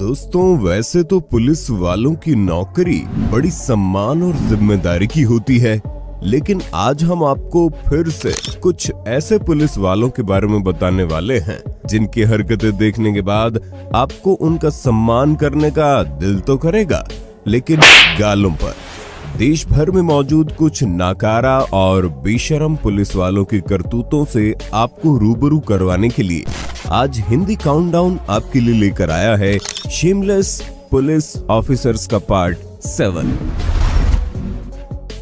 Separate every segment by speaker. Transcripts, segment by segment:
Speaker 1: दोस्तों, वैसे तो पुलिस वालों की नौकरी बड़ी सम्मान और जिम्मेदारी की होती है, लेकिन आज हम आपको फिर से कुछ ऐसे पुलिस वालों के बारे में बताने वाले हैं जिनकी हरकतें देखने के बाद आपको उनका सम्मान करने का दिल तो करेगा, लेकिन गालों पर। देश भर में मौजूद कुछ नाकारा और बेशरम पुलिस वालों की करतूतों से आपको रूबरू करवाने के लिए आज हिंदी काउंटडाउन आपके लिए लेकर आया है शेमलेस पुलिस ऑफिसर्स का पार्ट 7।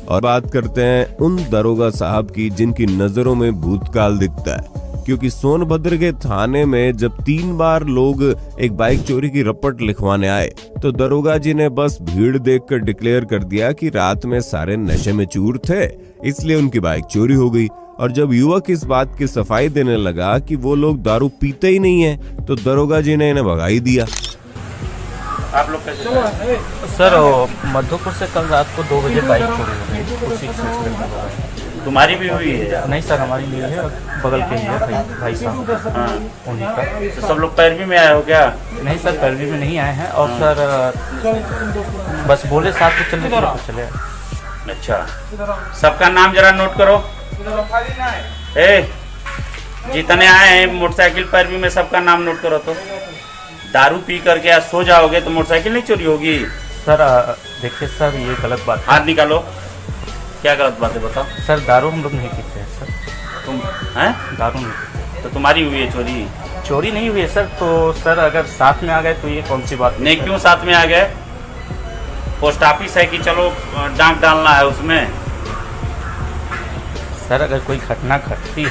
Speaker 1: और बात करते हैं उन दरोगा साहब की जिनकी नजरों में भूतकाल दिखता है, क्योंकि सोनभद्र के थाने में जब 3 बार लोग एक बाइक चोरी की रपट लिखवाने आए तो दरोगा जी ने बस भीड़ देखकर डिक्लेयर कर दिया कि रात में सारे नशे में चूर थे, इसलिए उनकी बाइक चोरी हो गई। और जब युवक इस बात की सफाई देने लगा कि वो लोग दारू पीते ही नहीं है तो दरोगा जी ने इन्हें भगा ही दिया।
Speaker 2: आप लोग कैसे सर? मधुपुर से कल रात को 2 बजे बाइक चोरी हो गई, उसी सिलसिले में। तुम्हारी भी हुई है? नहीं सर, हमारी नहीं है, बगल के ही है भाई साहब। हाँ, उन्हीं का। तो सब लोग पैरवी में आए हो क्या? नहीं सर, पैरवी में नहीं आए हैं। और सर बस बोले साथ में चलने के लिए चले। अच्छा, सबका नाम जरा नोट करो। जितने आए हैं मोटरसाइकिल पैरवी में सबका नाम नोट करो। तो दारू पी करके आज सो जाओगे तो मोटरसाइकिल नहीं चोरी होगी? सर देखिए सर, ये गलत बात। हाथ निकालो। क्या गलत बात है बताओ? सर दारू हम लोग नहीं पीते हैं सर। तुम हैं? दारू नहीं। तो तुम्हारी हुई है चोरी? चोरी नहीं हुई है सर। तो सर अगर साथ में आ गए तो ये कौन सी बात नहीं? क्यों साथ में आ गए? पोस्ट ऑफिस है कि चलो डाक डालना है उसमें? सर अगर कोई घटना घटती है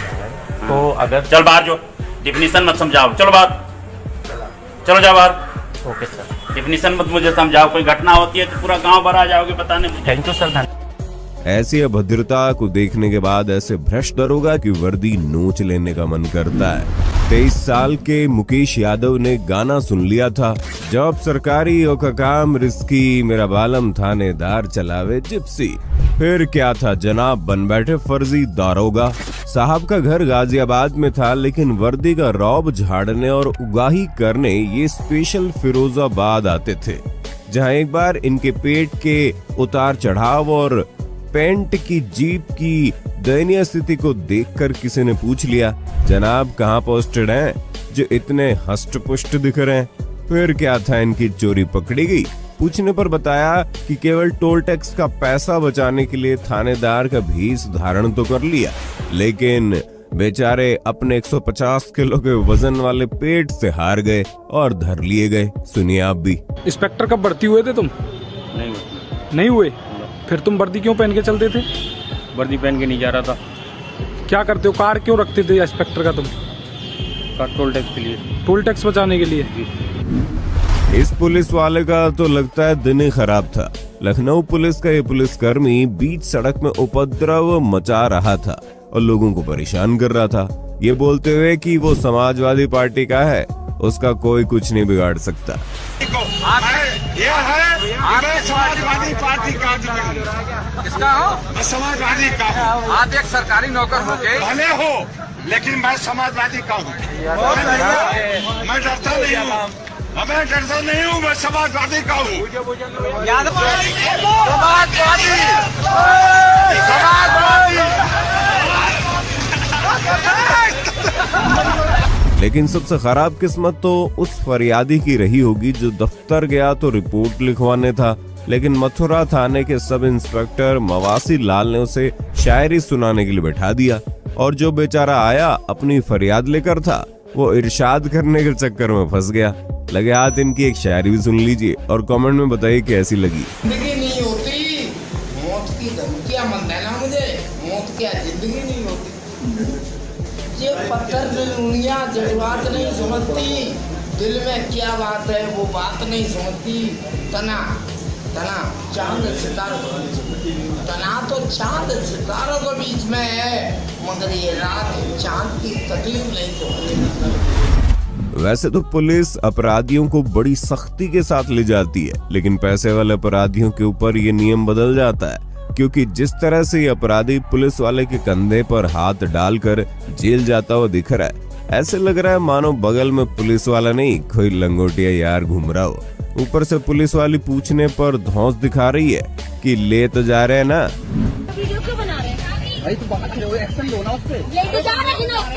Speaker 2: तो अगर चल बाहर, जो डिफिनीशन मत समझाओ, चलो बाहर, चलो जाओ बाहर। ओके सर, डिफिनीशन मत मुझे समझाओ। कोई घटना होती है तो पूरा गांव भर आ जाओगे बताने मुझे। Thank you sir.
Speaker 1: ऐसी अभद्रता को देखने के बाद ऐसे भ्रष्ट दरोगा की वर्दी नोच लेने का मन करता है। 23 साल के मुकेश यादव ने गाना सुन लिया था, जॉब सरकारी ओ का काम रिस्की, मेरा बालम थानेदार चलावे जिप्सी। फिर क्या था जनाब, बन बैठे फर्जी दारोगा। साहब का घर गाजियाबाद में था, लेकिन वर्दी का रौब झाड़ने और उगाही करने ये स्पेशल फिरोजाबाद आते थे, जहां एक बार इनके पेट के उतार चढ़ाव और पेंट की जीप की दयनीय स्थिति को देखकर किसी ने पूछ लिया, जनाब कहाँ पोस्टेड हैं जो इतने हष्ट पुष्ट दिख रहे हैं? फिर क्या था, इनकी चोरी पकड़ी गई। पूछने पर बताया कि केवल टोल टैक्स का पैसा बचाने के लिए थानेदार का भेष धारण तो कर लिया, लेकिन बेचारे अपने 150 किलो के वजन वाले पेट से हार गए और धर लिए गए। सुनिए आप भी।
Speaker 3: इंस्पेक्टर कब भर्ती हुए थे तुम? नहीं हुए? फिर तुम वर्दी क्यों पहन के चलते थे?
Speaker 2: वर्दी पहन के नहीं जा रहा था।
Speaker 3: क्या करते हो? कार क्यों रखते थे इंस्पेक्टर का तुम?
Speaker 2: टोल टैक्स के लिए।
Speaker 3: टोल टैक्स बचाने के लिए?
Speaker 1: इस पुलिस वाले का तो लगता है दिन ही खराब था। लखनऊ पुलिस का ये पुलिसकर्मी बीच सड़क में उपद्रव मचा रहा था और लोगों को परेशान कर रहा था, ये बोलते हुए कि वो समाजवादी पार्टी का है, उसका कोई कुछ नहीं बिगाड़ सकता।
Speaker 4: मैं समाजवादी पार्टी का
Speaker 5: किसका हो?
Speaker 4: मैं समाजवादी का हूँ।
Speaker 5: आप एक सरकारी नौकर हो गए।
Speaker 4: भले हो, लेकिन मैं समाजवादी का हूँ। मैं डरता नहीं हूँ, मैं डरता नहीं हूँ, मैं समाजवादी का हूँ।
Speaker 1: लेकिन सबसे खराब किस्मत तो उस फरियादी की रही होगी जो दफ्तर गया तो रिपोर्ट लिखवाने था, लेकिन मथुरा थाने के सब इंस्पेक्टर मवासी लाल ने उसे शायरी सुनाने के लिए बैठा दिया, और जो बेचारा आया अपनी फरियाद लेकर था वो इरशाद करने के चक्कर में फंस गया। लगे हाथ इनकी एक शायरी भी सुन लीजिए और कमेंट में बताइए कैसी लगी।
Speaker 6: जिंदगी नहीं होती, मौत की धमकियां मत देना मुझे, मौत क्या जिंदगी नहीं होती। ये पत्थर दिल उंगलियां जज्बात नहीं समझती, दिल में क्या बात है वो बात नहीं समझती। तना तना चांद सितारों के बीच, तना तो चांद सितारों के बीच में है, मगर ये रात चांद की तकलीफ नहीं समझती।
Speaker 1: वैसे तो पुलिस अपराधियों को बड़ी सख्ती के साथ ले जाती है, लेकिन पैसे वाले अपराधियों के ऊपर ये नियम बदल जाता है, क्योंकि जिस तरह से ये अपराधी पुलिस वाले के कंधे पर हाथ डालकर जेल जाता हुआ दिख रहा है, ऐसे लग रहा है मानो बगल में पुलिस वाला नहीं कोई लंगोटिया यार घूम रहा हो। ऊपर से पुलिस वाली पूछने पर धौंस दिखा रही है कि ले तो जा रहे हैं ना।
Speaker 7: वीडियो क्यों बना रहे हैं? भाई तुम बाहर खड़े हो, एक्शन लो ना उस पे। लेके जा रहे हैं ना उसको।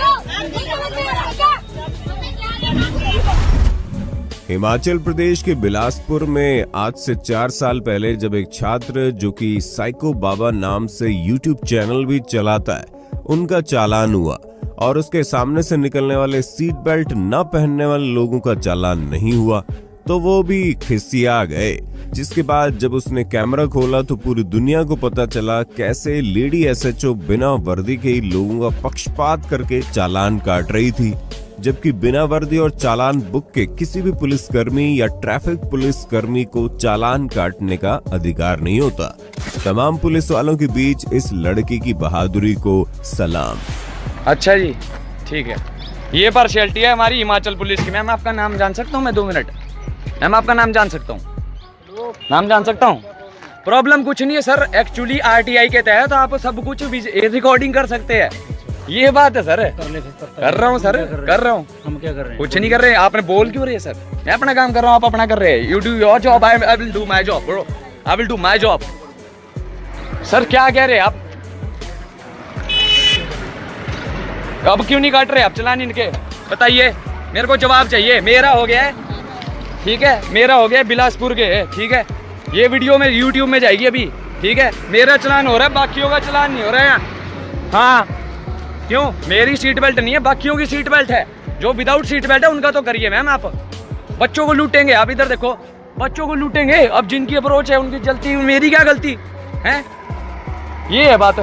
Speaker 1: हिमाचल प्रदेश के बिलासपुर में आज से 4 साल पहले जब एक छात्र जो कि साइको बाबा नाम से यूट्यूब चैनल भी चलाता है, उनका चालान हुआ और उसके सामने से निकलने वाले सीट बेल्ट न पहनने वाले लोगों का चालान नहीं हुआ, तो वो भी खिसिया गए। जिसके बाद जब उसने कैमरा खोला तो पूरी दुनिया को पता चला कैसे लेडी एसएचओ बिना वर्दी के ही लोगों का पक्षपात करके चालान काट रही थी, जबकि बिना वर्दी और चालान बुक के किसी भी पुलिसकर्मी या ट्रैफिक पुलिसकर्मी को चालान काटने का अधिकार नहीं होता। तमाम पुलिस वालों के बीच इस लड़की की बहादुरी को सलाम।
Speaker 5: अच्छा जी, ठीक है। ये पार्शियलिटी है हमारी हिमाचल पुलिस की। मैम आपका नाम जान सकता हूँ मैं? 2 मिनट। मैम आपका नाम जान सकता हूँ? नाम जान सकता हूँ? प्रॉब्लम कुछ नहीं है सर, एक्चुअली आरटीआई के तहत आप सब कुछ रिकॉर्डिंग कर सकते हैं। ये बात है सर। कर रहा हूँ सर, कर रहा हूँ। हम क्या कर रहे हैं? कुछ नहीं कर रहे हैं। आपने बोल क्यों रहे हैं सर? मैं अपना काम कर रहा हूँ, आप अपना कर रहे हैं। You do your job, I will do my job bro, I will do my job. Sir क्या कह रहे हैं आप? अब क्यों नहीं काट रहे आप चालान इनके? बताइए, मेरे को जवाब चाहिए। मेरा हो गया है, ठीक है, मेरा हो गया बिलासपुर के है, ठीक है। ये वीडियो में यूट्यूब में जाएगी अभी, ठीक है। मेरा चालान हो रहा है, बाकियों का चालान नहीं हो रहा है यहाँ। हाँ, क्यों? मेरी सीट बेल्ट नहीं है, बाकियों की सीट बेल्ट है। जो विदाउट सीट बेल्ट है उनका तो करिए मैम। आप बच्चों को लूटेंगे, आप इधर देखो, बच्चों को लूटेंगे। अब जिनकी अप्रोच है उनकी गलती, मेरी क्या गलती है? ये है बात।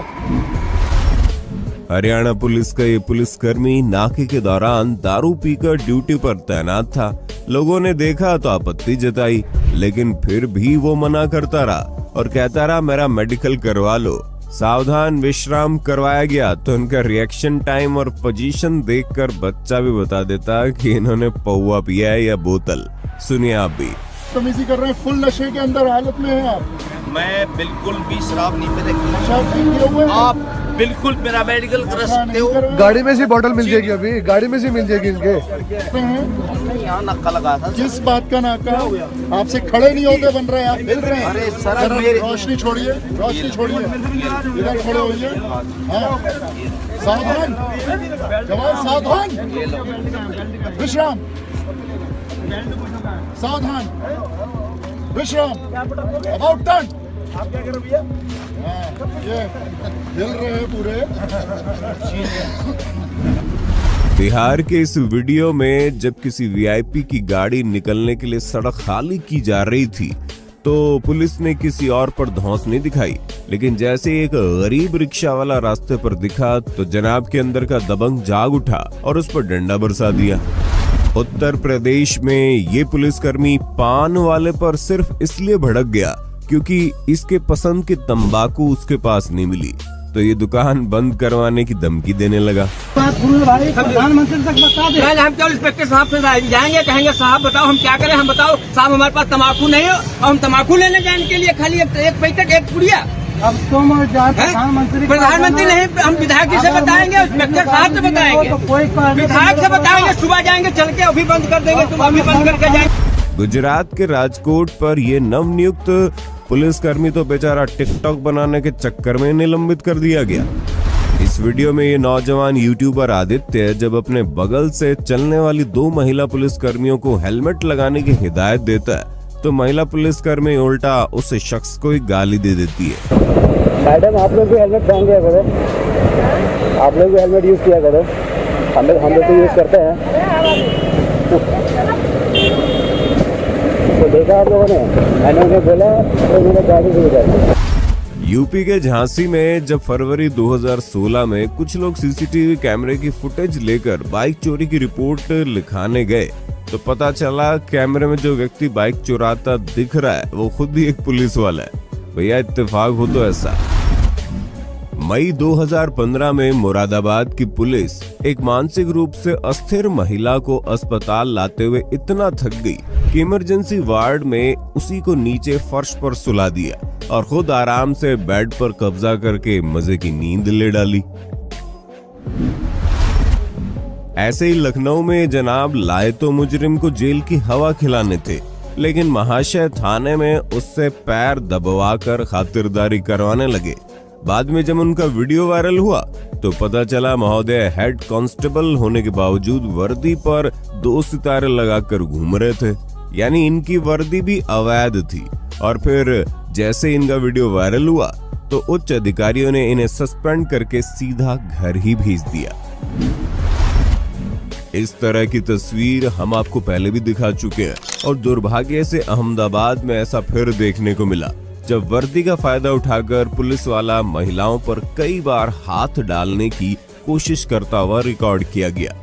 Speaker 1: हरियाणा पुलिस का ये पुलिसकर्मी नाके के दौरान दारू पीकर ड्यूटी पर तैनात था। लोगों ने देखा तो आपत्ति जताई, लेकिन फिर भी वो मना करता रहा और कहता रहा मेरा मेडिकल करवा लो। सावधान विश्राम करवाया गया तो इनका रिएक्शन टाइम और पोजीशन देखकर बच्चा भी बता देता कि इन्होंने पौवा पिया है या बोतल। सुनिए आप भी।
Speaker 8: तमीज़ी कर रहे हैं, फुल नशे के अंदर हालत में है आप।
Speaker 9: मैं बिल्कुल भी शराब नहीं पी रही।
Speaker 8: शराब नहीं पिए हुए हैं?
Speaker 9: आप बिल्कुल मेरा मेडिकल करा सकते हो।
Speaker 8: गाड़ी में से बोतल मिल जाएगी, अभी गाड़ी में से मिल जाएगी इनके।
Speaker 9: यहाँ नक्का लगा था।
Speaker 8: किस बात का नाका? आपसे खड़े नहीं होते बन रहे हैं आप, मिल रहे हैं।
Speaker 9: अरे सर मेरे
Speaker 8: रोशनी छोड़िए, रोशनी छोड़िए, इधर खड़े होइए। हाँ, सावधान जवान, सावधान विश्राम, सावधान विश्राम, अबाउट टर्न। आप क्या कर रहे भैया? ये हिल रहे हैं पूरे।
Speaker 1: बिहार के इस वीडियो में जब किसी वीआईपी की गाड़ी निकलने के लिए सड़क खाली की जा रही थी तो पुलिस ने किसी और पर धौंस नहीं दिखाई, लेकिन जैसे एक गरीब रिक्शा वाला रास्ते पर दिखा तो जनाब के अंदर का दबंग जाग उठा और उस पर डंडा बरसा दिया। उत्तर प्रदेश में ये पुलिसकर्मी पान वाले पर सिर्फ इसलिए भड़क गया क्योंकि इसके पसंद की तंबाकू उसके पास नहीं मिली, तो ये दुकान बंद करवाने की धमकी देने लगा।
Speaker 6: प्रधानमंत्री तक बता दे। हम तो इंस्पेक्टर साहब से जाएंगे, कहेंगे साहब बताओ हम क्या करें, हम बताओ साहब हमारे पास तंबाकू नहीं हो और हम तंबाकू लेने जाने के लिए खाली एक पैकेट एक पुड़िया। अब तुम प्रधानमंत्री नहीं, हम विधायक जी से बताएंगे, इंस्पेक्टर साहब से बताएंगे, विधायक से बताएंगे, सुबह जाएंगे चल के अभी बंद कर देंगे, तुम अभी बंद करके जाएंगे।
Speaker 1: गुजरात के राजकोट पर ये नवनियुक्त पुलिसकर्मी तो बेचारा टिकटॉक बनाने के चक्कर में निलंबित कर दिया गया। इस वीडियो में ये नौजवान यूट्यूबर आदित्य जब अपने बगल से चलने वाली 2 महिला पुलिसकर्मियों को हेलमेट लगाने की हिदायत देता है तो महिला पुलिसकर्मी उल्टा उस शख्स को ही गाली दे देती है।
Speaker 10: मैडम आप लोग भी हेलमेट पहन लिया करो, आप लोग भी हेलमेट यूज किया करो, हम लोग तो यूज करते हैं। तो देखा आप लोगों ने, मैंने उन्हें बोला तो उन्होंने गाड़ी शुरू कर दी।
Speaker 1: यूपी के झांसी में जब फरवरी 2016 में कुछ लोग सीसीटीवी कैमरे की फुटेज लेकर बाइक चोरी की रिपोर्ट लिखाने गए तो पता चला कैमरे में जो व्यक्ति बाइक चुराता दिख रहा है वो खुद ही एक पुलिस वाला है। भैया इत्तेफाक हो तो ऐसा। मई 2015 में मुरादाबाद की पुलिस एक मानसिक रूप से अस्थिर महिला को अस्पताल लाते हुए इतना थक गई कि इमरजेंसी वार्ड में उसी को नीचे फर्श पर सुला दिया और खुद आराम से बेड पर कब्जा करके मजे की नींद ले डाली। ऐसे ही लखनऊ में जनाब लाए तो मुजरिम को जेल की हवा खिलाने थे, लेकिन महाशय थाने में उससे पैर दबवाकर खातिरदारी करवाने लगे। बाद में जब उनका वीडियो वायरल हुआ तो पता चला महोदय हेड कांस्टेबल होने के बावजूद वर्दी पर 2 सितारे लगाकर घूम रहे थे, यानी इनकी वर्दी भी अवैध थी। और फिर जैसे इनका वीडियो वायरल हुआ तो उच्च अधिकारियों ने इन्हें सस्पेंड करके सीधा घर ही भेज दिया। इस तरह की तस्वीर हम आपको पहले भी दिखा चुके हैं और दुर्भाग्य से अहमदाबाद में ऐसा फिर देखने को मिला, जब वर्दी का फायदा उठाकर पुलिस वाला महिलाओं पर कई बार हाथ डालने की कोशिश करता हुआ रिकॉर्ड किया गया।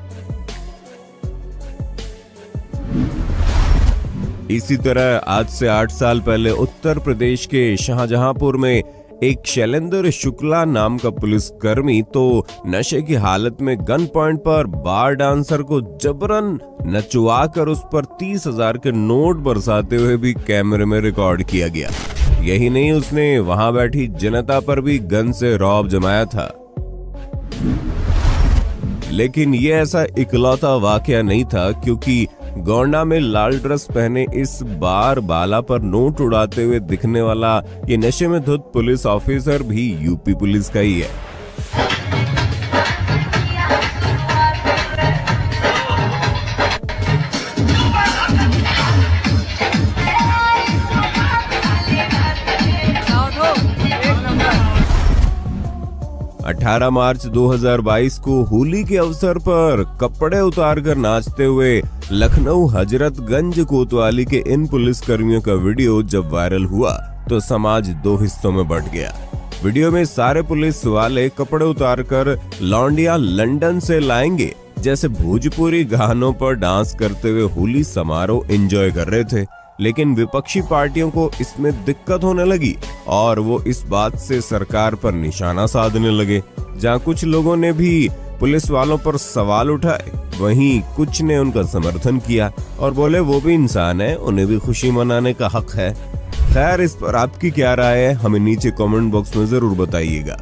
Speaker 1: इसी तरह आज से 8 साल पहले उत्तर प्रदेश के शाहजहांपुर में एक शैलेंद्र शुक्ला नाम का पुलिसकर्मी तो नशे की हालत में गन पॉइंट पर बार डांसर को जबरन नचवाकर उस पर 30,000 के नोट बरसाते हुए भी कैमरे में रिकॉर्ड किया गया। यही नहीं, उसने वहां बैठी जनता पर भी गन से रौब जमाया था। लेकिन ये ऐसा इकलौता वाकया नहीं था, क्योंकि गोंडा में लाल ड्रेस पहने इस बार बाला पर नोट उड़ाते हुए दिखने वाला ये नशे में धुत पुलिस ऑफिसर भी यूपी पुलिस का ही है। 18 मार्च 2022 को होली के अवसर पर कपड़े उतारकर नाचते हुए लखनऊ हजरतगंज कोतवाली के इन पुलिसकर्मियों का वीडियो जब वायरल हुआ तो समाज 2 हिस्सों में बंट गया। वीडियो में सारे पुलिस वाले कपड़े उतारकर लौंडिया लंदन से लाएंगे जैसे भोजपुरी गानों पर डांस करते हुए होली समारोह एंजॉय कर रहे थे, लेकिन विपक्षी पार्टियों को इसमें दिक्कत होने लगी और वो इस बात से सरकार पर निशाना साधने लगे। जहां कुछ लोगों ने भी पुलिस वालों पर सवाल उठाए, वहीं कुछ ने उनका समर्थन किया और बोले वो भी इंसान है, उन्हें भी खुशी मनाने का हक है। खैर, इस पर आपकी क्या राय है, हमें नीचे कमेंट बॉक्स में जरूर बताइएगा।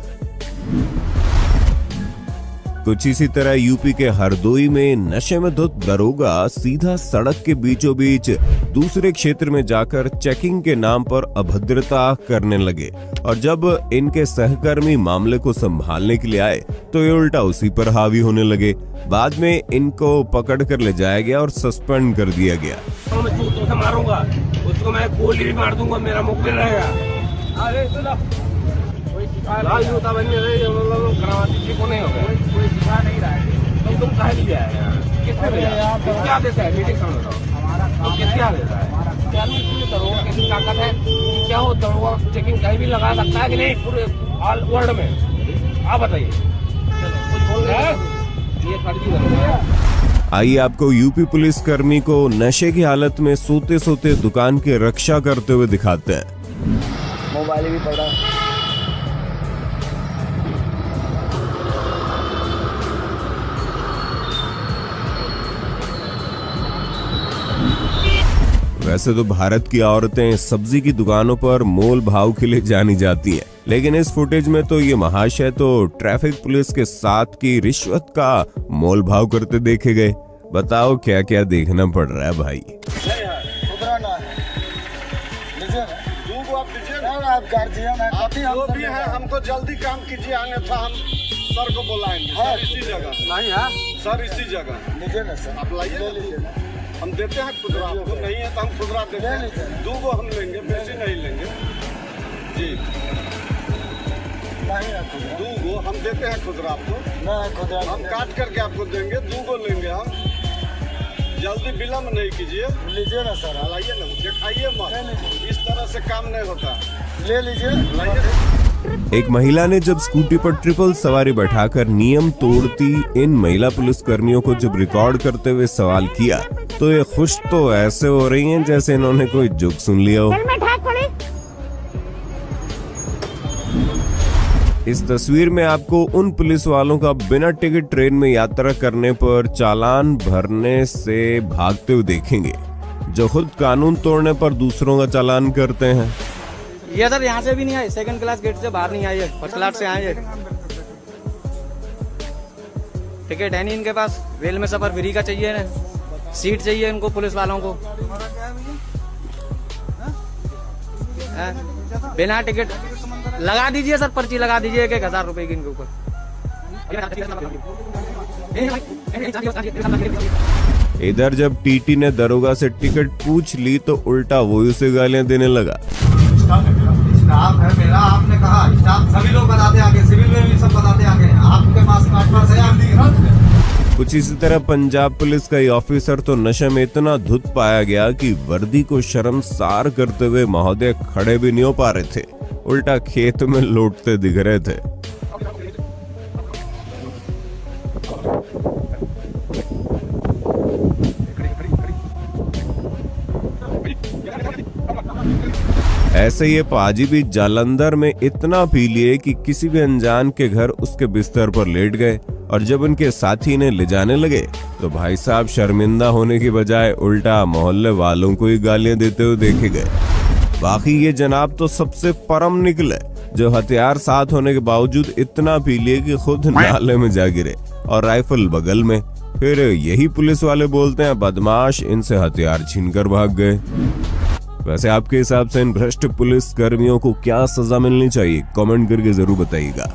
Speaker 1: कुछ इसी तरह यूपी के हरदोई में नशे में धुत दरोगा सीधा सड़क के बीचों बीच दूसरे क्षेत्र में जाकर चेकिंग के नाम पर अभद्रता करने लगे और जब इनके सहकर्मी मामले को संभालने के लिए आए तो ये उल्टा उसी पर हावी होने लगे। बाद में इनको पकड़ कर ले जाया गया और सस्पेंड कर दिया गया।
Speaker 11: मैं जूतों से मारूंगा, उसको मैं गोली भी मार दूंगा, मेरा मुख भी रहेगा। अरे जूता बनने करवा दीजिए, को नहीं होगा, कोई सिखा नहीं रहा है। तुम कह लिया है, किसने भेजा, किसके आदेश है? मीटिंग समझ लो, तो किसके आदेश है? क्या दरोगा किसी ताकत है? क्या हो दरोगा चेकिंग कहीं भी लगा सकता है कि नहीं पूरे ऑल वर्ल्ड में? आप बताइए, कुछ बोल रहे हैं? ये फर्जी दरोगा।
Speaker 1: आइए आपको यूपी पुलिस कर्मी को नशे की हालत में सोते सोते दुकान की रक्षा करते हुए दिखाते हैं।
Speaker 10: मोबाइल भी पड़ा।
Speaker 1: वैसे तो भारत की औरतें सब्जी की दुकानों पर मोल भाव के लिए जानी जाती हैं, लेकिन इस फुटेज में तो ये महाशय तो ट्रैफिक पुलिस के साथ की रिश्वत का मोल भाव करते देखे गए। बताओ क्या क्या देखना पड़ रहा है भाई।
Speaker 8: जो भी है हमको जल्दी काम कीजिए, अन्यथा हम सर को बुलाएंगे। सर इसी जगह नहीं है, सर इसी जगह लीजिए ना सर, आप लाइए, हम देते हैं खुदरा, आपको नहीं है तो हम खुदरा देते हैं। 2 हम लेंगे, बेसी नहीं लेंगे जी, नहीं 2 हम देते हैं खुदरा आपको, नहीं खुदरा हम काट करके आपको देंगे, 2 लेंगे हम। जल्दी विलम्ब नहीं कीजिए, लीजिए ना सर, लाइए ना, दिखाइए मत, इस तरह से काम नहीं होता, ले लीजिए, लाइए।
Speaker 1: एक महिला ने जब स्कूटी पर ट्रिपल सवारी बैठाकर नियम तोड़ती इन महिला पुलिसकर्मियों को जब रिकॉर्ड करते हुए सवाल किया तो ये खुश तो ऐसे हो रही हैं जैसे इन्होंने कोई जोक सुन लिया हो। इस तस्वीर में आपको उन पुलिस वालों का बिना टिकट ट्रेन में यात्रा करने पर चालान भरने से भागते हुए देखेंगे, जो खुद कानून तोड़ने पर दूसरों का चालान करते हैं।
Speaker 12: ये सर यहाँ से भी नहीं आए, 2nd क्लास गेट से बाहर नहीं आए, 1st क्लास से आए। टिकट है नहीं इनके पास, रेल में सफर फ्री का चाहिए ना, सीट चाहिए इनको पुलिस वालों को। बिना टिकट लगा दीजिए सर, पर्ची लगा दीजिए 1,000 रुपए की इनके ऊपर।
Speaker 1: इधर जब टीटी ने दरोगा से टिकट पूछ ली तो उल्टा वो उसे गालियां देने लगा।
Speaker 8: स्टाफ है मेरा, आपने कहा स्टाफ सभी लोग बताते आगे, सिविल में भी सब बताते आगे, आपके पास काटपास है आप।
Speaker 1: कुछ इसी तरह पंजाब पुलिस का ये ऑफिसर तो नशे में इतना धुत पाया गया कि वर्दी को शर्मसार करते हुए महोदय खड़े भी नहीं हो पा रहे थे, उल्टा खेत में लौटते दिख रहे थे। ऐसे ये पाजी भी जालंधर में इतना पी लिए कि किसी भी अनजान के घर उसके बिस्तर पर लेट गए, और जब उनके साथी ने ले जाने लगे तो भाई साहब शर्मिंदा होने की बजाय उल्टा मोहल्ले वालों को ही गालियां देते हुए देखे गए। बाकी ये जनाब तो सबसे परम निकले, जो हथियार साथ होने के बावजूद इतना पी लिए कि खुद नाले में जा गिरे और राइफल बगल में। फिर यही पुलिस वाले बोलते हैं बदमाश इनसे हथियार छीनकर भाग गए। वैसे आपके हिसाब से इन भ्रष्ट पुलिस कर्मियों को क्या सजा मिलनी चाहिए, कमेंट करके जरूर बताइएगा।